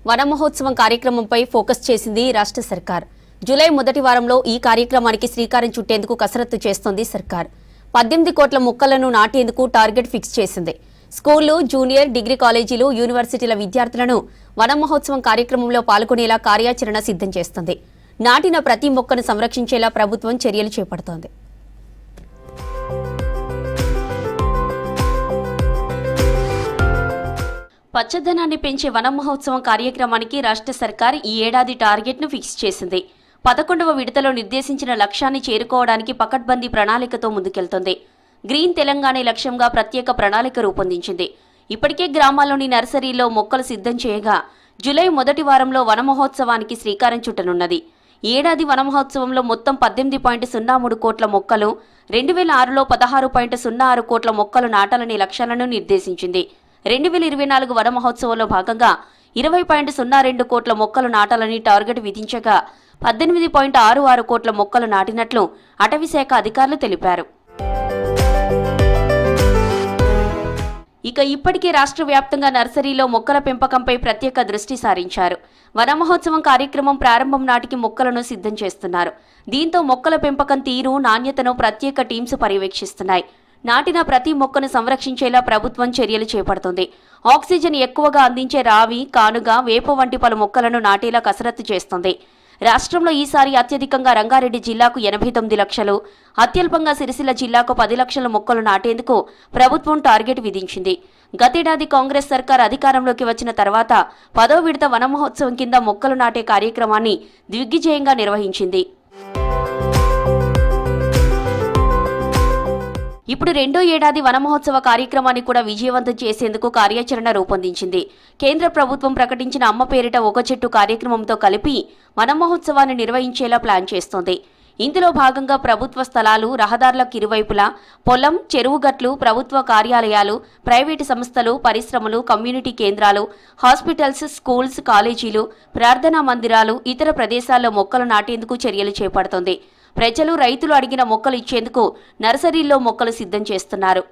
వన మహోత్సవం కార్యక్రమంపై ఫోకస్ చేసింది రాష్ట్ర సర్కార్. జూలై మొదటి వారంలో ఈ కార్యక్రమానికి శ్రీకారం చుట్టేందుకు కసరత్తు చేస్తోంది సర్కార్. 18 కోట్ల మొక్కలను నాటేందుకు టార్గెట్ ఫిక్స్ చేసింది. స్కూళ్లు, జూనియర్, డిగ్రీ కాలేజీలు, యూనివర్సిటీల విద్యార్థులను వన మహోత్సవం కార్యక్రమంలో పాల్గొనేలా కార్యాచరణ సిద్ధం చేస్తుంది. నాటిన ప్రతి మొక్కను సంరక్షించేలా ప్రభుత్వం చర్యలు చేపడుతోంది. పచ్చదనాన్ని పెంచే వన మహోత్సవం కార్యక్రమానికి రాష్ట్ర సర్కార్ ఈ ఏడాది టార్గెట్ను ఫిక్స్ చేసింది. 11వ విడతలో నిర్దేశించిన లక్ష్యాన్ని చేరుకోవడానికి పకడ్బందీ ప్రణాళికతో ముందుకెళ్తోంది. గ్రీన్ తెలంగాణ లక్ష్యంగా ప్రత్యేక ప్రణాళిక రూపొందించింది. ఇప్పటికే గ్రామాల్లోని నర్సరీల్లో మొక్కలు సిద్ధం చేయగా జూలై మొదటి వారంలో వన మహోత్సవానికి శ్రీకారం చుట్టనున్నది. ఏడాది వన మహోత్సవంలో మొత్తం 18.03 కోట్ల మొక్కలు, 2006లో 16.06 కోట్ల మొక్కలు నాటాలనే లక్ష్యాలను నిర్దేశించింది. 2024 వన మహోత్సవంలో భాగంగా 20.02 కోట్ల మొక్కలు నాటాలని టార్గెట్ విధించగా 18.66 కోట్ల మొక్కలు నాటినట్లు అటవీశాఖ అధికారులు తెలిపారు. ఇక ఇప్పటికే రాష్ట్ర వ్యాప్తంగా నర్సరీలో మొక్కల పెంపకంపై ప్రత్యేక దృష్టి సారించారు. వన మహోత్సవం కార్యక్రమం ప్రారంభం నాటికి మొక్కలను సిద్ధం చేస్తున్నారు. దీంతో మొక్కల పెంపకం తీరు, నాణ్యతను ప్రత్యేక టీమ్స్ పర్యవేక్షిస్తున్నాయి. నాటిన ప్రతి మొక్కను సంరక్షించేలా ప్రభుత్వం చర్యలు చేపడుతుంది. ఆక్సిజన్ ఎక్కువగా అందించే రావి, కానుగ, వేప వంటి పలు మొక్కలను నాటేలా కసరత్తు చేస్తోంది. రాష్ట్రంలో ఈసారి అత్యధికంగా రంగారెడ్డి జిల్లాకు 89 లక్షలు, అత్యల్పంగా సిరిసిల్ల జిల్లాకు 10 లక్షల మొక్కలు నాటేందుకు ప్రభుత్వం టార్గెట్ విధించింది. గతేడాది కాంగ్రెస్ సర్కార్ అధికారంలోకి వచ్చిన తర్వాత 10వ విడత వన మహోత్సవం కింద మొక్కలు నాటే కార్యక్రమాన్ని దిగ్విజయంగా నిర్వహించింది. ఇప్పుడు రెండో ఏడాది వన మహోత్సవ కార్యక్రమాన్ని కూడా విజయవంతం చేసేందుకు కార్యాచరణ రూపొందించింది. కేంద్ర ప్రభుత్వం ప్రకటించిన అమ్మ పేరిట ఒక చెట్టు కార్యక్రమంతో కలిపి వన మహోత్సవాన్ని నిర్వహించేలా ప్లాన్ చేస్తోంది. ఇందులో భాగంగా ప్రభుత్వ స్థలాలు, రహదారులకు ఇరువైపులా పొలం, చెరువుగట్లు, ప్రభుత్వ కార్యాలయాలు, ప్రైవేటు సంస్థలు, పరిశ్రమలు, కమ్యూనిటీ కేంద్రాలు, హాస్పిటల్స్, స్కూల్స్, కాలేజీలు, ప్రార్థనా మందిరాలు, ఇతర ప్రదేశాల్లో మొక్కలు నాటేందుకు చర్యలు చేపడుతోంది. ప్రజలు, రైతులు అడిగిన మొక్కలు ఇచ్చేందుకు నర్సరీల్లో మొక్కలు సిద్ధం చేస్తున్నారు.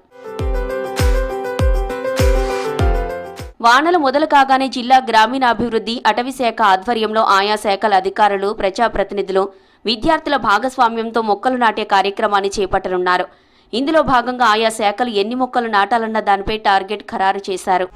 వానలు మొదలు కాగానే జిల్లా గ్రామీణాభివృద్ధి, అటవీశాఖ ఆధ్వర్యంలో ఆయా శాఖల అధికారులు, ప్రజాప్రతినిధులు, విద్యార్థుల భాగస్వామ్యంతో మొక్కలు నాటే కార్యక్రమాన్ని చేపట్టనున్నారు. ఇందులో భాగంగా ఆయా శాఖలు ఎన్ని మొక్కలు నాటాలన్న దానిపై టార్గెట్ ఖరారు చేశారు.